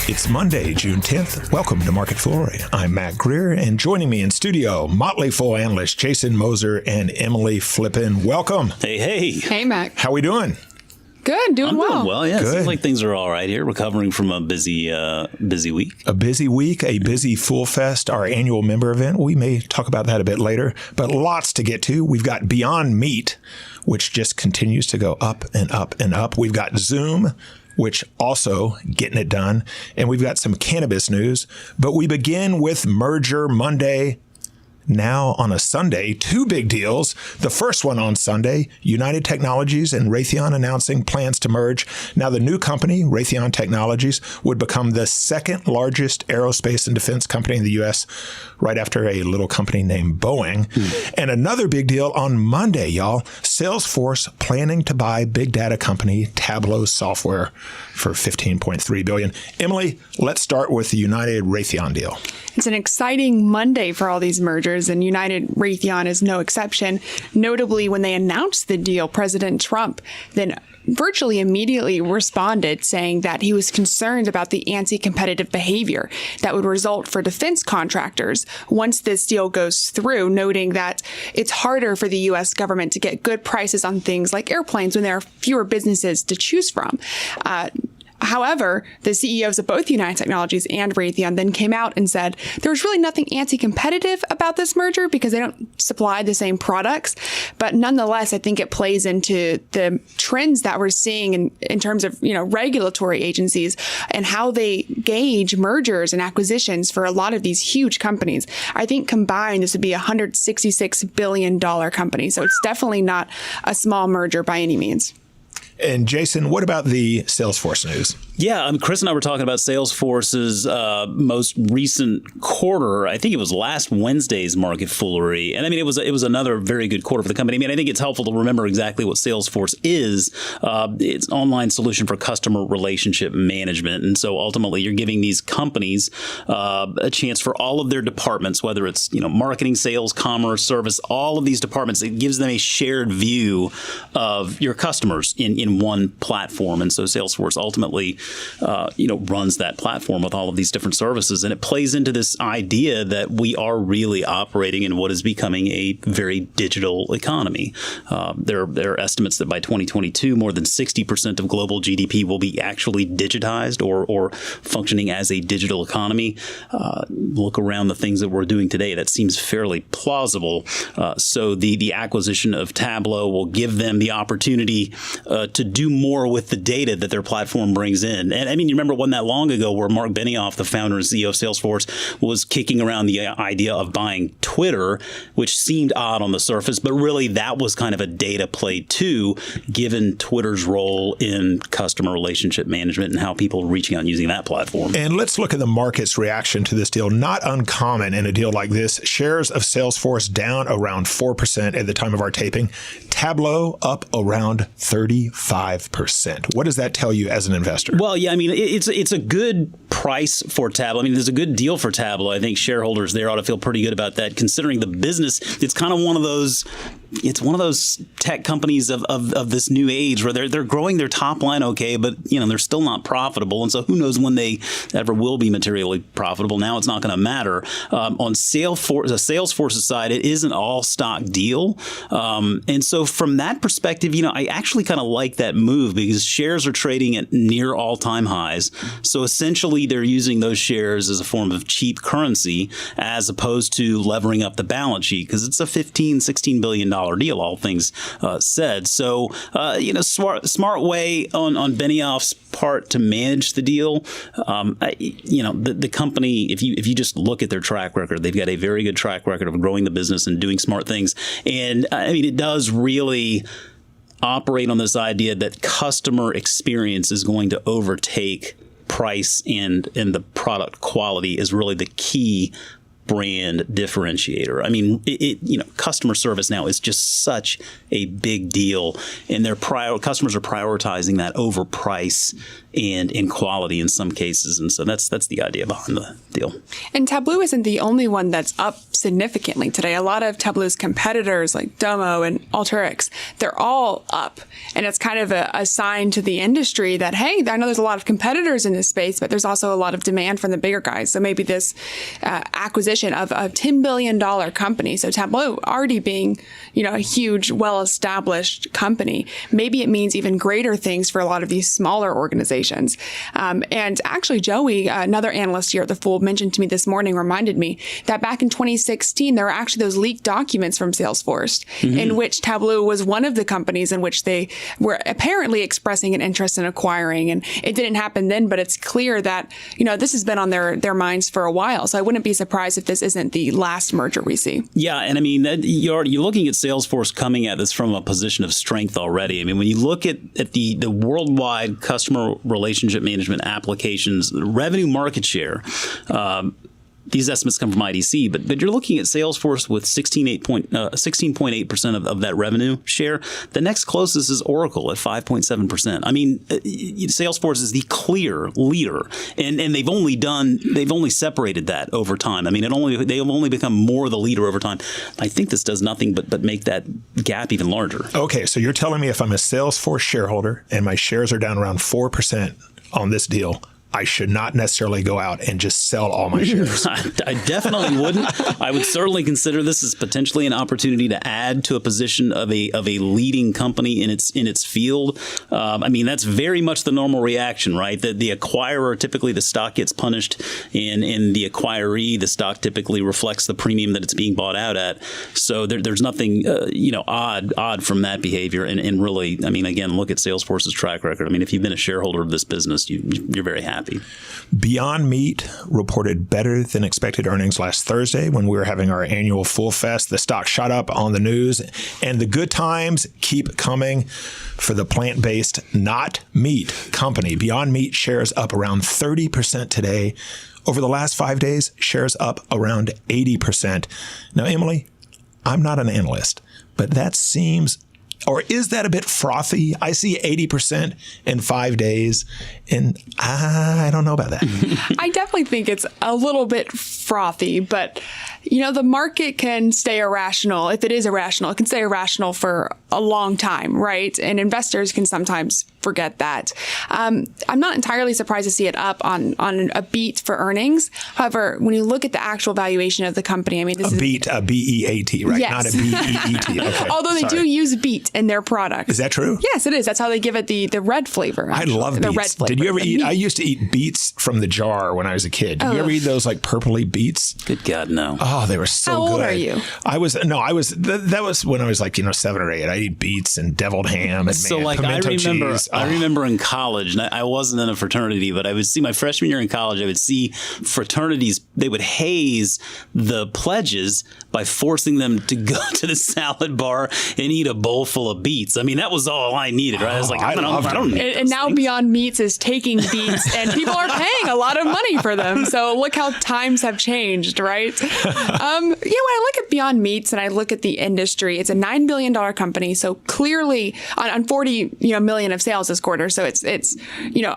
It's Monday, June 10th. Welcome to MarketFoolery. I'm Matt Greer, and joining me in studio, Motley Fool analysts Jason Moser and Emily Flippen. Welcome. Hey, hey. Hey, Mac. How we doing? Good, doing well. Doing well, yeah. Good. Seems like things are all right here. Recovering from a busy week. A busy week, a busy Fool Fest, our annual member event. We may talk about that a bit later, but lots to get to. We've got Beyond Meat, which just continues to go up and up and up. We've got Zoom, which also getting it done. And we've got some cannabis news. But we begin with Merger Monday. Now on a Sunday, two big deals. The first one on Sunday, United Technologies and Raytheon announcing plans to merge. Now the new company, Raytheon Technologies, would become the second largest aerospace and defense company in the U.S., right after a little company named Boeing. And another big deal on Monday, y'all. Salesforce planning to buy big data company Tableau Software for $15.3 billion. Emily, let's start with the United Raytheon deal. It's an exciting Monday for all these mergers, and United Raytheon is no exception. Notably, when they announced the deal, President Trump then virtually immediately responded saying that he was concerned about the anti-competitive behavior that would result for defense contractors once this deal goes through, noting that it's harder for the U.S. government to get good prices on things like airplanes when there are fewer businesses to choose from. However, the CEOs of both United Technologies and Raytheon then came out and said there was really nothing anti-competitive about this merger because they don't supply the same products. But nonetheless, I think it plays into the trends that we're seeing in terms of, regulatory agencies and how they gauge mergers and acquisitions for a lot of these huge companies. I think combined, this would be a $166 billion company. So it's definitely not a small merger by any means. And Jason, what about the Salesforce news? Yeah, Chris and I were talking about Salesforce's most recent quarter. I think it was last Wednesday's MarketFoolery. And I mean, it was another very good quarter for the company. I mean, I think it's helpful to remember exactly what Salesforce is. It's an online solution for customer relationship management. And so ultimately, you're giving these companies a chance for all of their departments, whether it's, marketing, sales, commerce, service, all of these departments. It gives them a shared view of your customers in one platform. And so Salesforce ultimately runs that platform with all of these different services. And it plays into this idea that we are really operating in what is becoming a very digital economy. There are estimates that by 2022, more than 60% of global GDP will be actually digitized or functioning as a digital economy. Look around the things that we're doing today. That seems fairly plausible. So the acquisition of Tableau will give them the opportunity to do more with the data that their platform brings in. And I mean, you remember it wasn't that long ago where Mark Benioff, the founder and CEO of Salesforce, was kicking around the idea of buying Twitter, which seemed odd on the surface, but really that was kind of a data play too, given Twitter's role in customer relationship management and how people are reaching out and using that platform. And let's look at the market's reaction to this deal. Not uncommon in a deal like this. Shares of Salesforce down around 4% at the time of our taping. Tableau up around 35%. What does that tell you as an investor? Well, yeah, I mean, it's a good price for Tableau. I mean, there's a good deal for Tableau. I think shareholders there ought to feel pretty good about that, considering the business. It's kind of one of those tech companies of this new age where they're growing their top line okay, but they're still not profitable. And so who knows when they ever will be materially profitable. Now it's not going to matter. On Salesforce's side, it is an all stock deal. And so from that perspective, I actually kind of like that move because shares are trading at near all-time highs. So essentially they're using those shares as a form of cheap currency as opposed to levering up the balance sheet because it's a $16 billion deal, all things said. So, smart way on Benioff's part to manage the deal. The company, if you just look at their track record, they've got a very good track record of growing the business and doing smart things. And I mean, it does really operate on this idea that customer experience is going to overtake price and the product quality is really the key brand differentiator. I mean, customer service now is just such a big deal, and customers are prioritizing that over price and in quality in some cases. And so that's the idea behind the deal. And Tableau isn't the only one that's up significantly today. A lot of Tableau's competitors like Domo and Alteryx, they're all up. And it's kind of a sign to the industry that, hey, I know there's a lot of competitors in this space, but there's also a lot of demand from the bigger guys. So maybe this acquisition of a $10 billion company, so Tableau already being, a huge, well-established company, maybe it means even greater things for a lot of these smaller organizations. And actually, Joey, another analyst here at The Fool, mentioned to me this morning, reminded me that back in 2016, there were actually those leaked documents from Salesforce in which Tableau was one of the companies in which they were apparently expressing an interest in acquiring. And it didn't happen then, but it's clear that, this has been on their minds for a while. So I wouldn't be surprised if this isn't the last merger we see. Yeah. And I mean, you're looking at Salesforce coming at this from a position of strength already. I mean, when you look at the worldwide customer relationship management applications, revenue market share, these estimates come from IDC, but you're looking at Salesforce with 16.8% of that revenue share. The next closest is Oracle at 5.7%. I mean, Salesforce is the clear leader, and they've only separated that over time. I mean, they have only become more the leader over time. I think this does nothing but make that gap even larger. Okay, so you're telling me if I'm a Salesforce shareholder and my shares are down around 4% on this deal, I should not necessarily go out and just sell all my shares. I definitely wouldn't. I would certainly consider this as potentially an opportunity to add to a position of a leading company in its field. I mean, that's very much the normal reaction, right? The acquirer, typically the stock gets punished, and in the acquiree, the stock typically reflects the premium that it's being bought out at. So there's nothing odd from that behavior. And really, I mean, again, look at Salesforce's track record. I mean, if you've been a shareholder of this business, you're very happy. Beyond Meat reported better than expected earnings last Thursday when we were having our annual Full Fest. The stock shot up on the news, and the good times keep coming for the plant-based, not meat company. Beyond Meat shares up around 30% today. Over the last 5 days, shares up around 80%. Now, Emily, I'm not an analyst, but that seems, or is that a bit frothy? I see 80% in 5 days, and I don't know about that. I definitely think it's a little bit frothy, but the market can stay irrational. If it is irrational, it can stay irrational for a long time, right? And investors can sometimes forget that. I'm not entirely surprised to see it up on a beat for earnings. However, when you look at the actual valuation of the company, I mean, this is a B-E-A-T, right? Yes. Not a B-E-E-T. Okay. Although they do use beet in their product. Is that true? Yes, it is. That's how they give it the red flavor. I love the beets. red flavor. Did you ever eat? I used to eat beets from the jar when I was a kid. Did you ever eat those like purpley beets? Good God, no. Oh, they were so good. How old are you? That was when I was like 7 or 8. I eat beets and deviled ham and pimento cheese. I remember in college, and I wasn't in a fraternity, but I would see my freshman year in college, I would see fraternities, they would haze the pledges by forcing them to go to the salad bar and eat a bowl full of beets. I mean, that was all I needed, right? I was like, I don't need and now things. Beyond Meats is taking beets, and people are paying a lot of money for them. So look how times have changed, right? When I look at Beyond Meats and I look at the industry, it's a $9 billion company. So clearly on 40 million of sales this quarter. So it's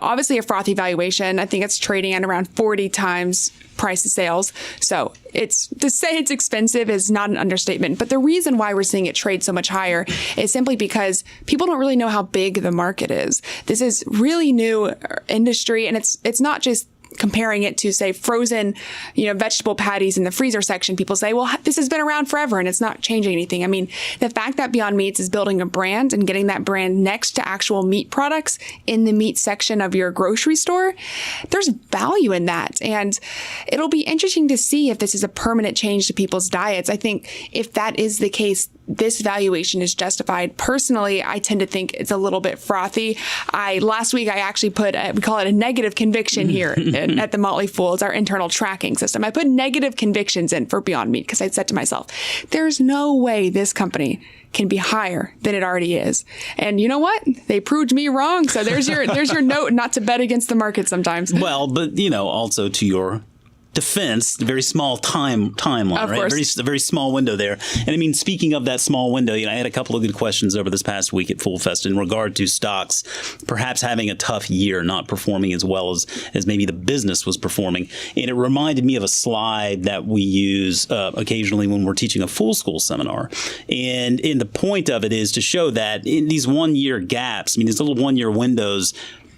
obviously a frothy valuation. I think it's trading at around 40 times price to sales. So to say it's expensive is not an understatement. But the reason why we're seeing it trade so much higher is simply because people don't really know how big the market is. This is really new industry, and it's not just comparing it to, say, frozen, vegetable patties in the freezer section. People say, well, this has been around forever and it's not changing anything. I mean, the fact that Beyond Meats is building a brand and getting that brand next to actual meat products in the meat section of your grocery store, there's value in that. And it'll be interesting to see if this is a permanent change to people's diets. I think if that is the case, this valuation is justified. Personally, I tend to think it's a little bit frothy. Last week, I actually put, we call it a negative conviction here at the Motley Fool. It's our internal tracking system. I put negative convictions in for Beyond Meat because I said to myself, there's no way this company can be higher than it already is. And you know what? They proved me wrong. So there's your note not to bet against the market sometimes. Well, but also to your defense, very small timeline, Of right? course. A very small window there. And I mean, speaking of that small window, I had a couple of good questions over this past week at FoolFest in regard to stocks perhaps having a tough year, not performing as well as maybe the business was performing. And it reminded me of a slide that we use occasionally when we're teaching a Fool School seminar. And the point of it is to show that in these 1 year gaps, these little 1 year windows,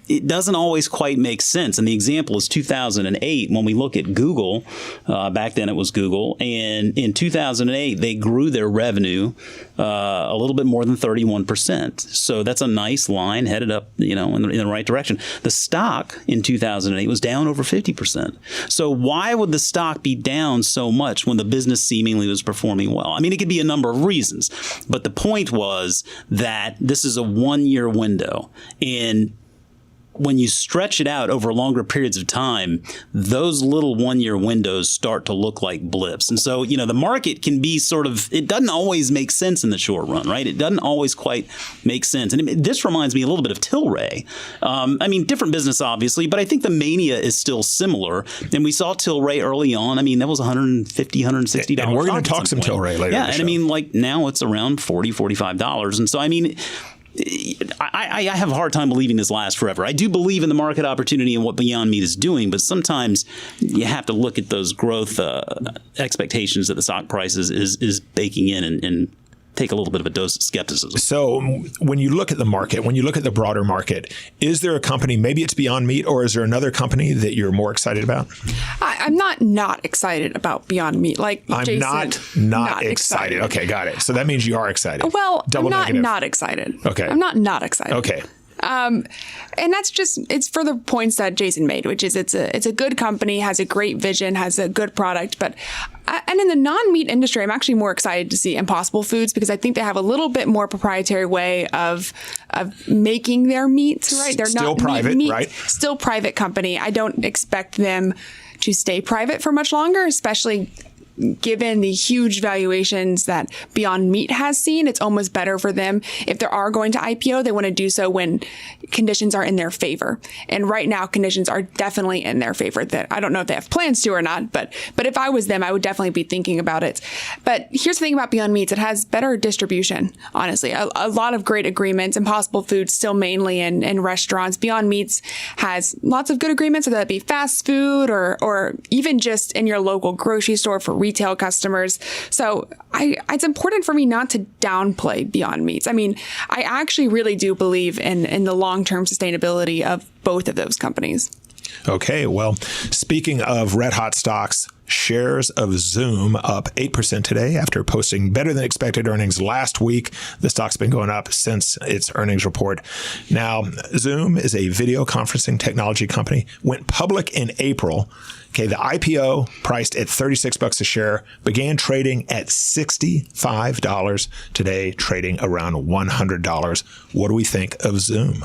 it doesn't always quite make sense. And the example is 2008. When we look at Google, back then it was Google, and in 2008, they grew their revenue a little bit more than 31%. So that's a nice line headed up, in the right direction. The stock in 2008 was down over 50%. So why would the stock be down so much when the business seemingly was performing well? It could be a number of reasons, but the point was that this is a 1 year window, and when you stretch it out over longer periods of time, those little 1 year windows start to look like blips. And so, the market can be it doesn't always make sense in the short run, right? It doesn't always quite make sense. And this reminds me a little bit of Tilray. Different business, obviously, but I think the mania is still similar. And we saw Tilray early on. That was $150, $160. And we're going to talk some Tilray later. Yeah, and now it's around $40, $45. And so, I have a hard time believing this lasts forever. I do believe in the market opportunity and what Beyond Meat is doing, but sometimes you have to look at those growth expectations that the stock price is baking in and take a little bit of a dose of skepticism. So when you look at the market, when you look at the broader market, is there a company, maybe it's Beyond Meat, or is there another company that you're more excited about? I'm not excited about Beyond Meat. I'm Jason, not excited. Okay, got it. So that means you are excited. Well, Double I'm negative. not excited. Okay. I'm not excited. Okay. And that's it's for the points that Jason made, which is it's a good company, has a great vision, has a good product. But and in the non-meat industry, I'm actually more excited to see Impossible Foods because I think they have a little bit more proprietary way of making their meats, right? They're still not private, meat, right? Still private company. I don't expect them to stay private for much longer, especially given the huge valuations that Beyond Meat has seen. It's almost better for them. If they are going to IPO, they want to do so when conditions are in their favor. And right now, conditions are definitely in their favor. That I don't know if they have plans to or not, but if I was them, I would definitely be thinking about it. But here's the thing about Beyond Meats. It has better distribution, honestly. A lot of great agreements. Impossible Foods still mainly in restaurants. Beyond Meats has lots of good agreements, whether that be fast food or even just in your local grocery store for retail customers. So it's important for me not to downplay Beyond Meats. I actually really do believe in the long-term sustainability of both of those companies. Okay. Well, speaking of red hot stocks, shares of Zoom up 8% today after posting better than expected earnings last week. The stock's been going up since its earnings report. Now, Zoom is a video conferencing technology company, went public in April. Okay, the IPO priced at $36 a share, began trading at $65 today, trading around $100. What do we think of Zoom?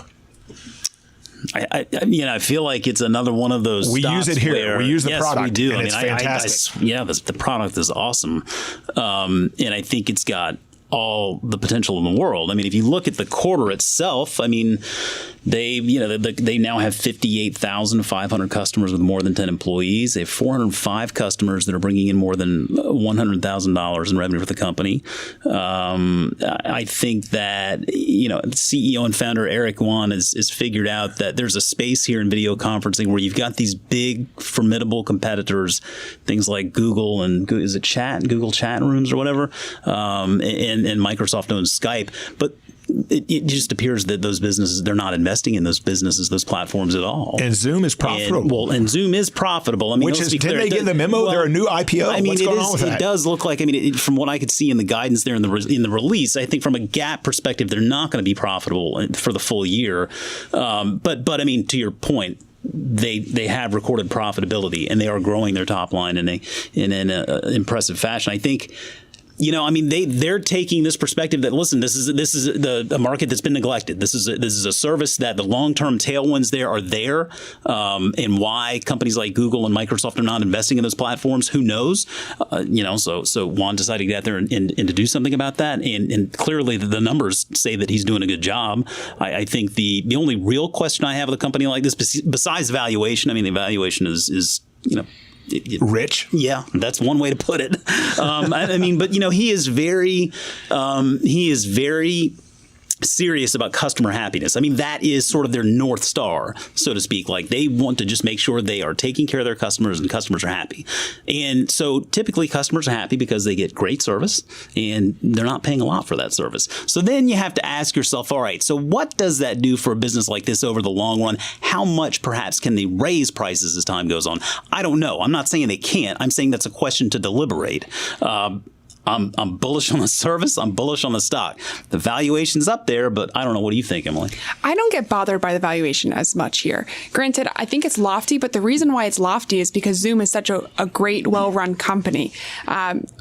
I feel like it's another one of those. We use it here. We use the product. We do. And it's fantastic. The product is awesome, and I think it's got all the potential in the world. If you look at the quarter itself, they now have 58,500 customers with more than 10 employees. They have 405 customers that are bringing in more than $100,000 in revenue for the company. I think that, CEO and founder Eric Yuan has figured out that there's a space here in video conferencing where you've got these big, formidable competitors, things like Google and Google chat rooms or whatever, and Microsoft owns Skype. But it just appears that those businesses, they're not investing in those businesses, those platforms at all. And Zoom is profitable. And Zoom is profitable. Did they get the memo? Well, they're a new IPO. What's going on with that? It does look like, from what I could see in the guidance there in the release, I think from a GAAP perspective, they're not going to be profitable for the full year. But to your point, they have recorded profitability and they are growing their top line in an impressive fashion. I think. They're taking this perspective that, listen, this is the market that's been neglected. This is a service that the long-term tailwinds there are there, and why companies like Google and Microsoft are not investing in those platforms, who knows? So Juan decided to get out there and to do something about that, and clearly the numbers say that he's doing a good job. I think the only real question I have with a company like this, besides valuation, the valuation is Rich? Yeah, that's one way to put it. I mean, but he is very serious about customer happiness. I mean, that is sort of their North Star, so to speak. Like, they want to just make sure they are taking care of their customers and customers are happy. And so typically customers are happy because they get great service and they're not paying a lot for that service. So then you have to ask yourself, all right, so what does that do for a business like this over the long run? How much perhaps can they raise prices as time goes on? I don't know. I'm not saying they can't. I'm saying that's a question to deliberate. I'm bullish on the service. I'm bullish on the stock. The valuation's up there, but I don't know. What do you think, Emily? I don't get bothered by the valuation as much here. Granted, I think it's lofty, but the reason why it's lofty is because Zoom is such a great, well-run company.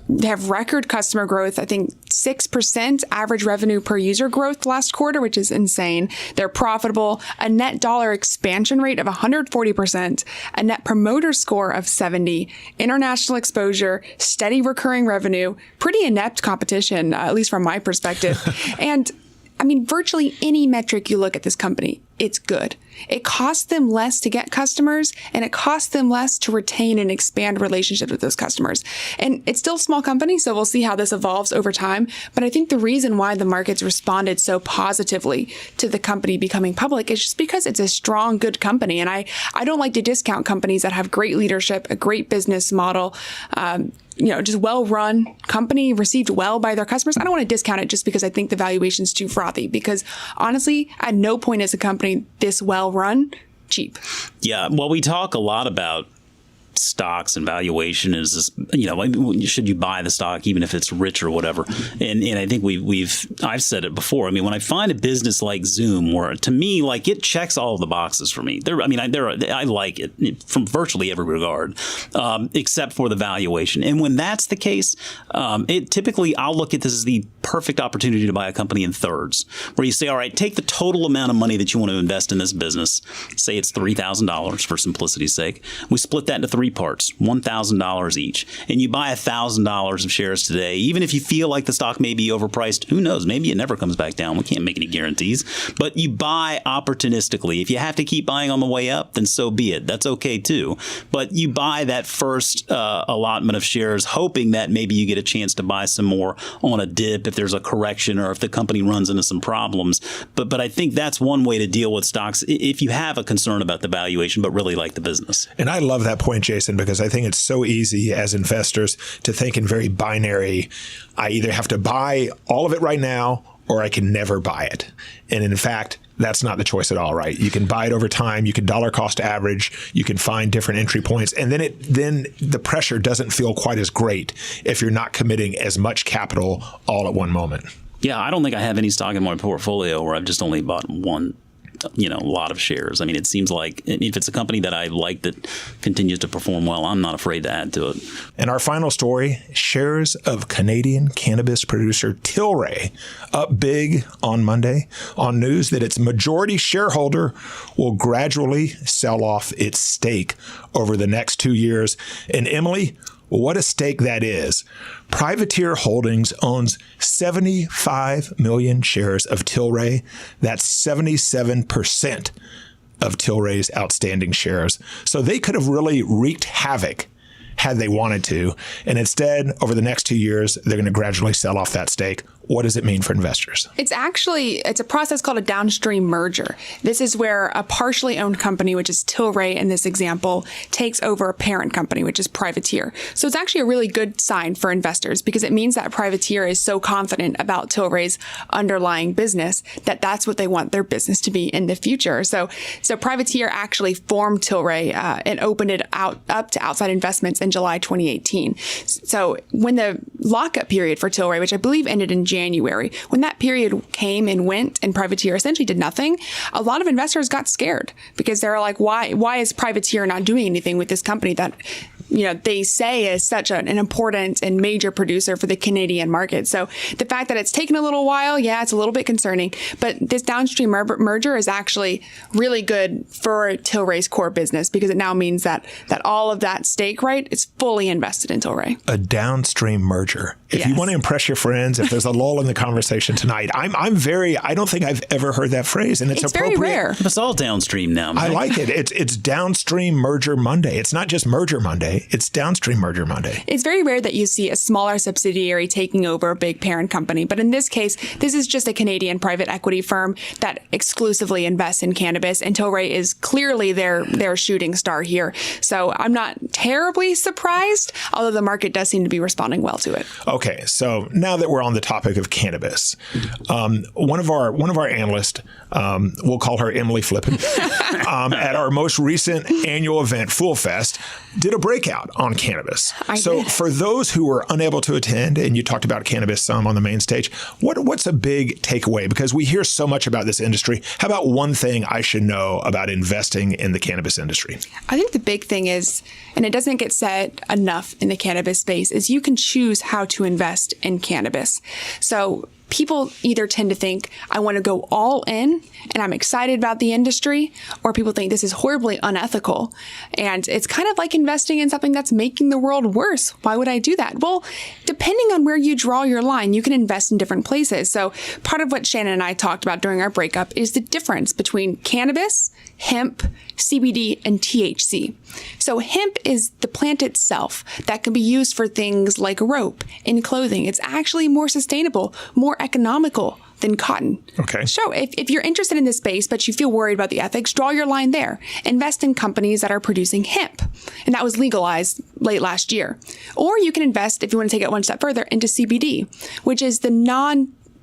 They have record customer growth. I think 6% average revenue per user growth last quarter, which is insane. They're profitable, a net dollar expansion rate of 140%, a net promoter score of 70, international exposure, steady recurring revenue, pretty inept competition, at least from my perspective. And I mean, virtually any metric you look at this company, it's good. It costs them less to get customers, and it costs them less to retain and expand relationships with those customers. And it's still a small company, so we'll see how this evolves over time. But I think the reason why the markets responded so positively to the company becoming public is just because it's a strong, good company. And I don't like to discount companies that have great leadership, a great business model, just well-run company, received well by their customers. I don't want to discount it just because I think the valuation's too frothy, because honestly, at no point is a company this well-run cheap. Yeah, well, we talk a lot about stocks and valuation. Is this, should you buy the stock even if it's rich or whatever? And I think I've said it before. I mean, when I find a business like Zoom, where to me, like, it checks all of the boxes for me. I like it from virtually every regard, except for the valuation. And when that's the case, typically I'll look at this as the perfect opportunity to buy a company in thirds, where you say, all right, take the total amount of money that you want to invest in this business. Say it's $3,000 for simplicity's sake. We split that into three parts, $1,000 each, and you buy $1,000 of shares today. Even if you feel like the stock may be overpriced, who knows? Maybe it never comes back down. We can't make any guarantees, but you buy opportunistically. If you have to keep buying on the way up, then so be it. That's okay too. But you buy that first allotment of shares, hoping that maybe you get a chance to buy some more on a dip if there's a correction or if the company runs into some problems. But I think that's one way to deal with stocks if you have a concern about the valuation, but really like the business. And I love that point, Jason, because I think it's so easy as investors to think in very binary. I either have to buy all of it right now or I can never buy it. And in fact, that's not the choice at all, right? You can buy it over time. You can dollar cost average. You can find different entry points. And then the pressure doesn't feel quite as great if you're not committing as much capital all at one moment. Yeah, I don't think I have any stock in my portfolio where I've just only bought one lot of shares. I mean, it seems like if it's a company that I like that continues to perform well, I'm not afraid to add to it. And our final story, shares of Canadian cannabis producer Tilray up big on Monday on news that its majority shareholder will gradually sell off its stake over the next 2 years. And Emily, what a stake that is. Privateer Holdings owns 75 million shares of Tilray. That's 77% of Tilray's outstanding shares. So they could have really wreaked havoc had they wanted to. And instead, over the next 2 years, they're going to gradually sell off that stake. What does it mean for investors? It's a process called a downstream merger. This is where a partially owned company, which is Tilray in this example, takes over a parent company, which is Privateer. So it's actually a really good sign for investors because it means that Privateer is so confident about Tilray's underlying business that that's what they want their business to be in the future. So Privateer actually formed Tilray and opened it up to outside investments in July 2018. So when the lockup period for Tilray, which I believe ended in January, when that period came and went and Privateer essentially did nothing, a lot of investors got scared because they're like, why is Privateer not doing anything with this company that they say is such an important and major producer for the Canadian market? So the fact that it's taken a little while, yeah, it's a little bit concerning, but this downstream merger is actually really good for Tilray's core business because it now means that all of that stake, right, is fully invested in Tilray. A downstream merger. If you want to impress your friends, if there's a lull in the conversation tonight, I don't think I've ever heard that phrase, and it's appropriate. Very rare. It's all downstream now, Mike. I like it. It's Downstream Merger Monday. It's not just Merger Monday. Monday. It's Downstream Merger Monday. It's very rare that you see a smaller subsidiary taking over a big parent company. But in this case, this is just a Canadian private equity firm that exclusively invests in cannabis. And Tilray is clearly their shooting star here. So I'm not terribly surprised, although the market does seem to be responding well to it. Okay, so now that we're on the topic of cannabis, one of our analysts, we'll call her Emily Flippen, at our most recent annual event, Fool Fest, did a breakout on cannabis. So for those who were unable to attend, and you talked about cannabis some on the main stage, what's a big takeaway? Because we hear so much about this industry. How about one thing I should know about investing in the cannabis industry? I think the big thing is, and it doesn't get said enough in the cannabis space, is you can choose how to invest in cannabis. So people either tend to think, I want to go all in and I'm excited about the industry, or people think this is horribly unethical. And it's kind of like investing in something that's making the world worse. Why would I do that? Well, depending on where you draw your line, you can invest in different places. So part of what Shannon and I talked about during our breakup is the difference between cannabis, hemp, CBD, and THC. So hemp is the plant itself that can be used for things like rope and clothing. It's actually more sustainable, more economical than cotton. Okay. So if you're interested in this space, but you feel worried about the ethics, draw your line there. Invest in companies that are producing hemp. And that was legalized late last year. Or you can invest, if you want to take it one step further, into CBD, which is the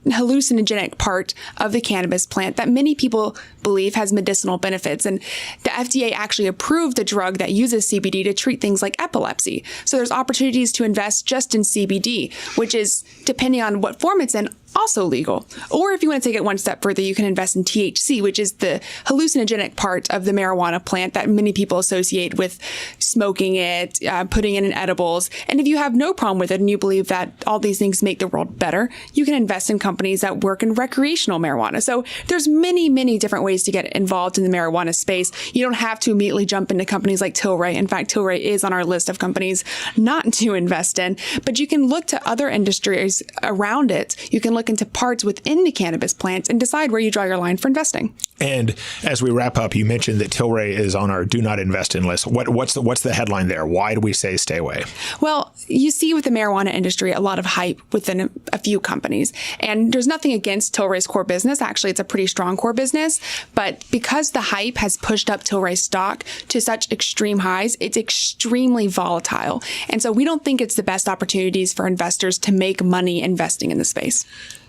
hallucinogenic part of the cannabis plant that many people believe has medicinal benefits. And the FDA actually approved the drug that uses CBD to treat things like epilepsy. So there's opportunities to invest just in CBD, which is, depending on what form it's in, also legal. Or if you want to take it one step further, you can invest in THC, which is the hallucinogenic part of the marijuana plant that many people associate with smoking it, putting it in edibles. And if you have no problem with it and you believe that all these things make the world better, you can invest in companies that work in recreational marijuana. So there's many, many different ways to get involved in the marijuana space. You don't have to immediately jump into companies like Tilray. In fact, Tilray is on our list of companies not to invest in, but you can look to other industries around it. You can look into parts within the cannabis plants and decide where you draw your line for investing. And as we wrap up, you mentioned that Tilray is on our do not invest in list. What's the headline there? Why do we say stay away? Well, you see with the marijuana industry, a lot of hype within a few companies. And there's nothing against Tilray's core business. Actually, it's a pretty strong core business. But because the hype has pushed up Tilray's stock to such extreme highs, it's extremely volatile. And so we don't think it's the best opportunities for investors to make money investing in the space.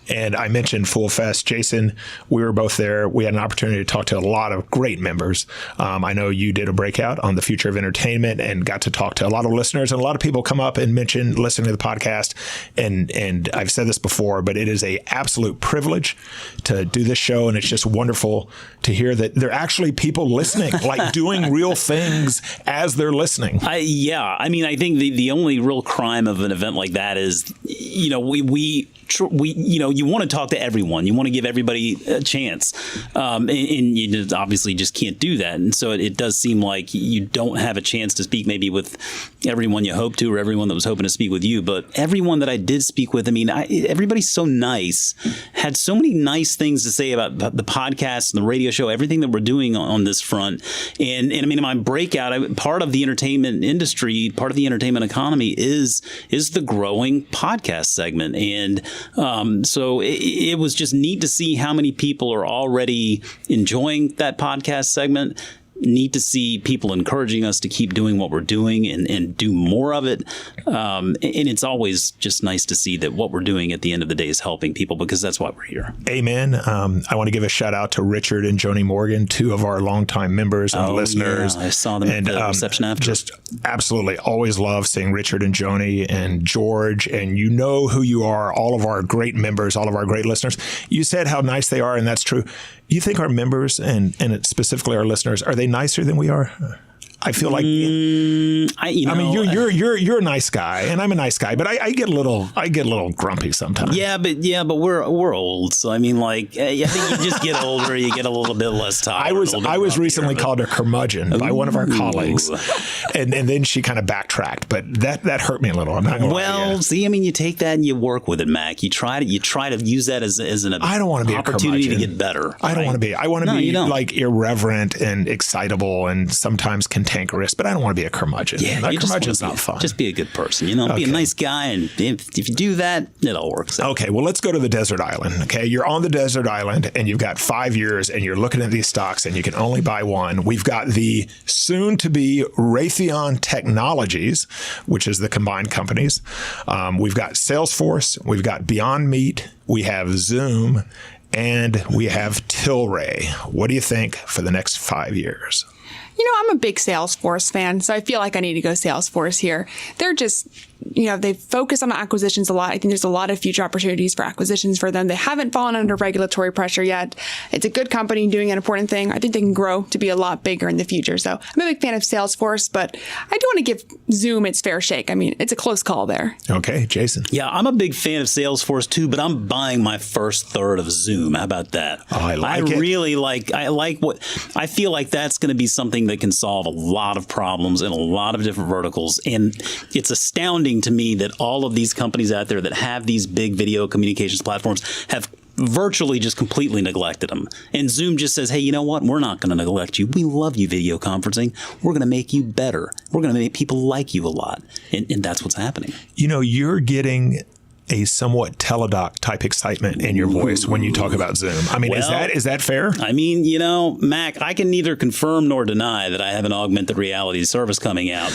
And I mentioned Fool Fest. Jason, we were both there. We had an opportunity to talk to a lot of great members. I know you did a breakout on the future of entertainment and got to talk to a lot of listeners. And a lot of people come up and mention listening to the podcast. And I've said this before, but it is an absolute privilege to do this show. And it's just wonderful to hear that there are actually people listening, like doing real things as they're listening. I mean, I think the only real crime of an event like that is, you want to talk to everyone. You want to give everybody a chance. And you just obviously just can't do that. And so it does seem like you don't have a chance to speak maybe with everyone you hope to or everyone that was hoping to speak with you. But everyone that I did speak with, I mean, everybody's so nice, had so many nice things to say about the podcast and the radio show, everything that we're doing on this front. And I mean, in my breakout, part of the entertainment industry, part of the entertainment economy is the growing podcast segment. And so it was just neat to see how many people are already enjoying that podcast segment. Neat to see people encouraging us to keep doing what we're doing and do more of it. And it's always just nice to see that what we're doing at the end of the day is helping people, because that's why we're here. Amen. I want to give a shout out to Richard and Joni Morgan, two of our longtime members and listeners. Yeah, I saw them at the reception after. Just absolutely always love seeing Richard and Joni and George. And you know who you are, all of our great members, all of our great listeners. You said how nice they are, and that's true. You think our members and specifically our listeners, are they nicer than we are? I feel like I mean you're a nice guy and I'm a nice guy, but I get a little grumpy sometimes. Yeah, but we're old, so I mean, like, I think you just get older, you get a little bit less tired. I was recently called a curmudgeon by one of our colleagues, and then she kind of backtracked, but that hurt me a little. I'm not gonna lie. See, I mean, you take that and you work with it, Mac. You try to use that as an I don't want to be opportunity to get better. I don't want to be. I want to be like irreverent and excitable and sometimes contagious. cantankerous, but I don't want to be a curmudgeon. Yeah, that you just curmudgeon's wanna not fun. Just be a good person, you know, be a nice guy. And if you do that, it all works out. Okay, well, let's go to the desert island. Okay, you're on the desert island and you've got 5 years and you're looking at these stocks and you can only buy one. We've got the soon to be Raytheon Technologies, which is the combined companies. We've got Salesforce, we've got Beyond Meat, we have Zoom, and we have Tilray. What do you think for the next 5 years? You know, I'm a big Salesforce fan, so I feel like I need to go Salesforce here. They're just, you know, they focus on acquisitions a lot. I think there's a lot of future opportunities for acquisitions for them. They haven't fallen under regulatory pressure yet. It's a good company doing an important thing. I think they can grow to be a lot bigger in the future. So I'm a big fan of Salesforce, but I do want to give Zoom its fair shake. I mean, it's a close call there. Okay, Jason. Yeah, I'm a big fan of Salesforce too, but I'm buying my first third of Zoom. How about that? Oh, I like it. I feel like that's going to be something that can solve a lot of problems in a lot of different verticals. And it's astounding to me that all of these companies out there that have these big video communications platforms have virtually just completely neglected them. And Zoom just says, hey, you know what? We're not going to neglect you. We love you, video conferencing. We're going to make you better. We're going to make people like you a lot. And that's what's happening. You know, you're getting a somewhat teledoc type excitement in your voice when you talk about Zoom. I mean, is that fair? I mean, you know, Mac, I can neither confirm nor deny that I have an augmented reality service coming out.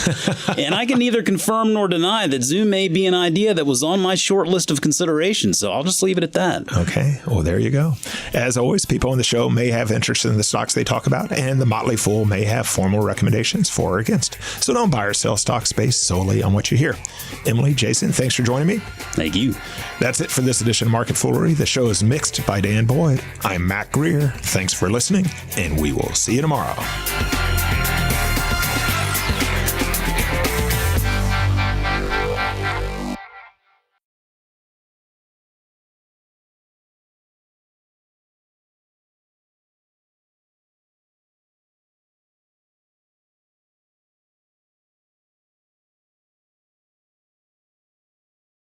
And I can neither confirm nor deny that Zoom may be an idea that was on my short list of considerations. So I'll just leave it at that. Okay. Well, there you go. As always, people on the show may have interest in the stocks they talk about, and the Motley Fool may have formal recommendations for or against. So don't buy or sell stocks based solely on what you hear. Emily, Jason, thanks for joining me. Thank you. That's it for this edition of Market Foolery. The show is mixed by Dan Boyd. I'm Mac Greer. Thanks for listening, and we will see you tomorrow.